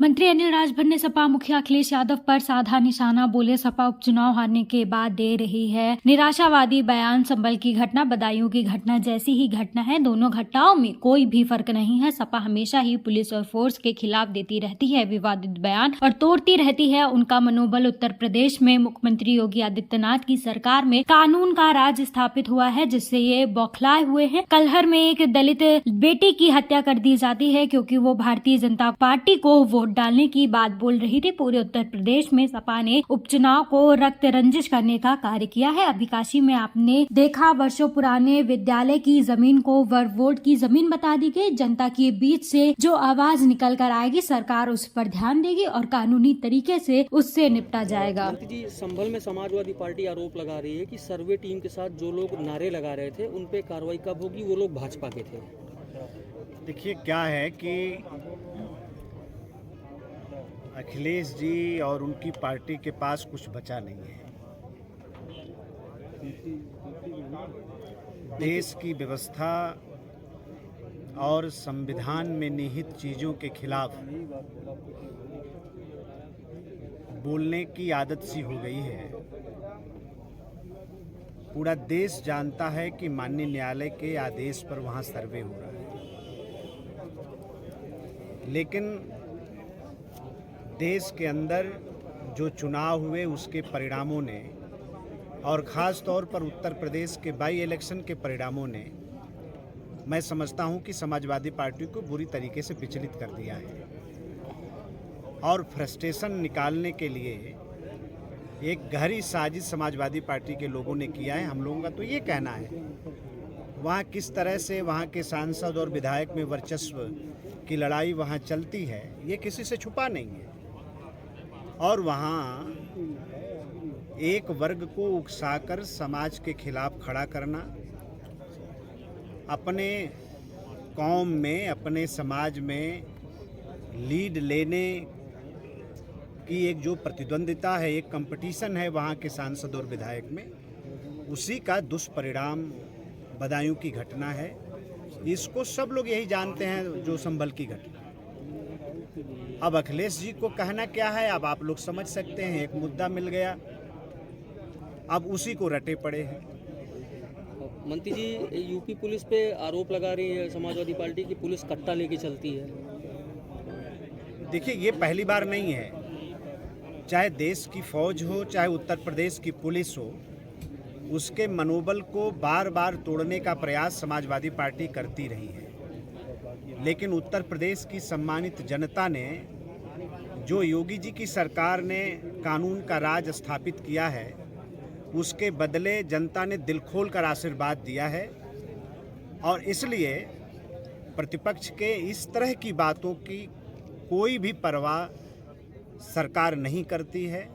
मंत्री अनिल राजभर ने सपा मुखिया अखिलेश यादव पर साधा निशाना, बोले सपा उपचुनाव हारने के बाद दे रही है निराशावादी बयान। संभल की घटना बदायूं की घटना जैसी ही घटना है, दोनों घटनाओं में कोई भी फर्क नहीं है। सपा हमेशा ही पुलिस और फोर्स के खिलाफ देती रहती है विवादित बयान और तोड़ती रहती है उनका मनोबल। उत्तर प्रदेश में मुख्यमंत्री योगी आदित्यनाथ की सरकार में कानून का राज स्थापित हुआ है, जिससे ये बौखलाए हुए हैं। कलहर में एक दलित बेटी की हत्या कर दी जाती है क्योंकि वो भारतीय जनता पार्टी को वोट डालने की बात बोल रही थी। पूरे उत्तर प्रदेश में सपा ने उपचुनाव को रक्त रंजिश करने का कार्य किया है। अभी काशी में आपने देखा, वर्षों पुराने विद्यालय की जमीन को वोट की जमीन बता दी गई। जनता के बीच से जो आवाज निकल कर आएगी, सरकार उस पर ध्यान देगी और कानूनी तरीके से उससे निपटा जाएगा। जी, संभल में समाजवादी पार्टी आरोप लगा रही है कि सर्वे टीम के साथ जो लोग नारे लगा रहे थे उन पे कार्रवाई कब होगी, वो लोग भाजपा के थे। देखिए, क्या है कि अखिलेश जी और उनकी पार्टी के पास कुछ बचा नहीं है। देश की व्यवस्था और संविधान में निहित चीज़ों के खिलाफ बोलने की आदत सी हो गई है। पूरा देश जानता है कि माननीय न्यायालय के आदेश पर वहाँ सर्वे हो रहा है, लेकिन देश के अंदर जो चुनाव हुए उसके परिणामों ने, और ख़ास तौर पर उत्तर प्रदेश के बाई इलेक्शन के परिणामों ने, मैं समझता हूं कि समाजवादी पार्टी को बुरी तरीके से विचलित कर दिया है। और फ्रस्ट्रेशन निकालने के लिए एक गहरी साजिश समाजवादी पार्टी के लोगों ने किया है। हम लोगों का तो ये कहना है, वहाँ किस तरह से वहाँ के सांसद और विधायक में वर्चस्व की लड़ाई वहाँ चलती है, ये किसी से छुपा नहीं है। और वहाँ एक वर्ग को उकसाकर समाज के खिलाफ खड़ा करना, अपने कौम में, अपने समाज में लीड लेने की एक जो प्रतिद्वंदिता है, एक कंपटीशन है वहाँ के सांसद और विधायक में, उसी का दुष्परिणाम बदायूं की घटना है। इसको सब लोग यही जानते हैं, जो संभल की घटना। अब अखिलेश जी को कहना क्या है, अब आप लोग समझ सकते हैं। एक मुद्दा मिल गया, अब उसी को रटे पड़े हैं। मंत्री जी, यूपी पुलिस पे आरोप लगा रही है समाजवादी पार्टी की पुलिस कट्टा लेके चलती है। देखिए, ये पहली बार नहीं है। चाहे देश की फौज हो, चाहे उत्तर प्रदेश की पुलिस हो, उसके मनोबल को बार बार तोड़ने का प्रयास समाजवादी पार्टी करती रही है। लेकिन उत्तर प्रदेश की सम्मानित जनता ने, जो योगी जी की सरकार ने कानून का राज स्थापित किया है, उसके बदले जनता ने दिल खोल कर आशीर्वाद दिया है। और इसलिए प्रतिपक्ष के इस तरह की बातों की कोई भी परवाह सरकार नहीं करती है।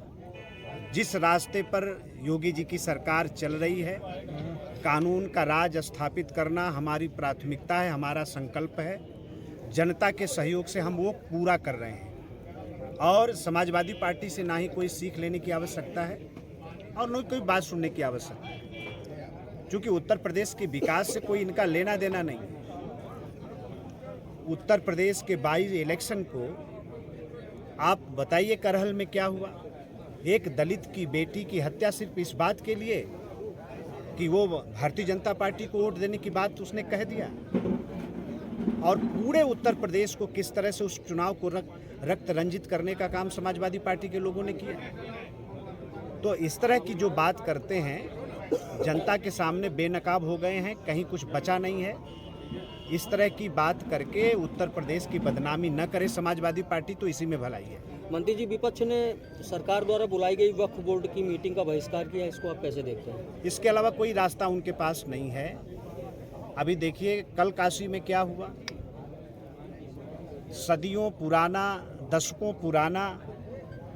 जिस रास्ते पर योगी जी की सरकार चल रही है, कानून का राज स्थापित करना हमारी प्राथमिकता है, हमारा संकल्प है। जनता के सहयोग से हम वो पूरा कर रहे हैं। और समाजवादी पार्टी से ना ही कोई सीख लेने की आवश्यकता है और न कोई बात सुनने की आवश्यकता है, क्योंकि उत्तर प्रदेश के विकास से कोई इनका लेना देना नहीं है। उत्तर प्रदेश के 22 इलेक्शन को आप बताइए, करहल में क्या हुआ? एक दलित की बेटी की हत्या सिर्फ इस बात के लिए कि वो भारतीय जनता पार्टी को वोट देने की बात उसने कह दिया। और पूरे उत्तर प्रदेश को किस तरह से उस चुनाव को रक्त रंजित करने का काम समाजवादी पार्टी के लोगों ने किया। तो इस तरह की जो बात करते हैं, जनता के सामने बेनकाब हो गए हैं, कहीं कुछ बचा नहीं है। इस तरह की बात करके उत्तर प्रदेश की बदनामी न करे समाजवादी पार्टी, तो इसी में भलाई है। मंत्री जी, विपक्ष ने सरकार द्वारा बुलाई गई वक्फ बोर्ड की मीटिंग का बहिष्कार किया, इसको आप कैसे देखते हैं? इसके अलावा कोई रास्ता उनके पास नहीं है। अभी देखिए, कल काशी में क्या हुआ। सदियों पुराना, दशकों पुराना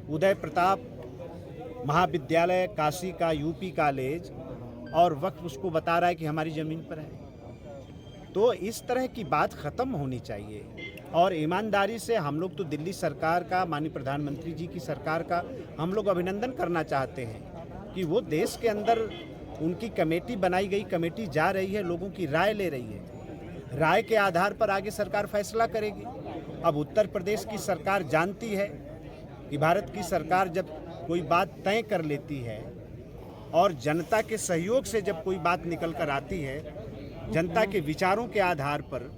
उदय प्रताप महाविद्यालय काशी का, यूपी कॉलेज, और वक्त उसको बता रहा है कि हमारी ज़मीन पर है। तो इस तरह की बात ख़त्म होनी चाहिए। और ईमानदारी से हम लोग तो दिल्ली सरकार का, माननीय प्रधानमंत्री जी की सरकार का हम लोग अभिनंदन करना चाहते हैं कि वो देश के अंदर उनकी कमेटी बनाई गई, कमेटी जा रही है, लोगों की राय ले रही है। राय के आधार पर आगे सरकार फैसला करेगी। अब उत्तर प्रदेश की सरकार जानती है कि भारत की सरकार जब कोई बात तय कर लेती है और जनता के सहयोग से जब कोई बात निकल कर आती है, जनता के विचारों के आधार पर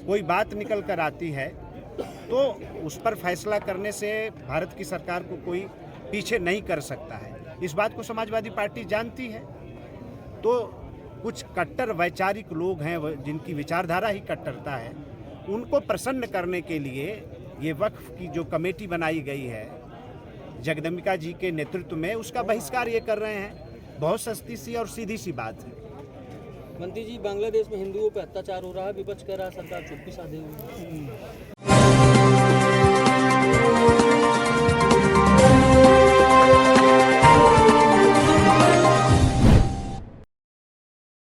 कोई बात निकल कर आती है, तो उस पर फैसला करने से भारत की सरकार को कोई पीछे नहीं कर सकता है। इस बात को समाजवादी पार्टी जानती है। तो कुछ कट्टर वैचारिक लोग हैं जिनकी विचारधारा ही कट्टरता है, उनको प्रसन्न करने के लिए ये वक्फ की जो कमेटी बनाई गई है जगदम्बिका जी के नेतृत्व में, उसका बहिष्कार ये कर रहे हैं। बहुत सस्ती सी और सीधी सी बात है। मंत्री जी, बांग्लादेश में हिंदुओं पर अत्याचार हो रहा है, विपक्ष कह रहा है सरकार चुप्पी साधे हुई है।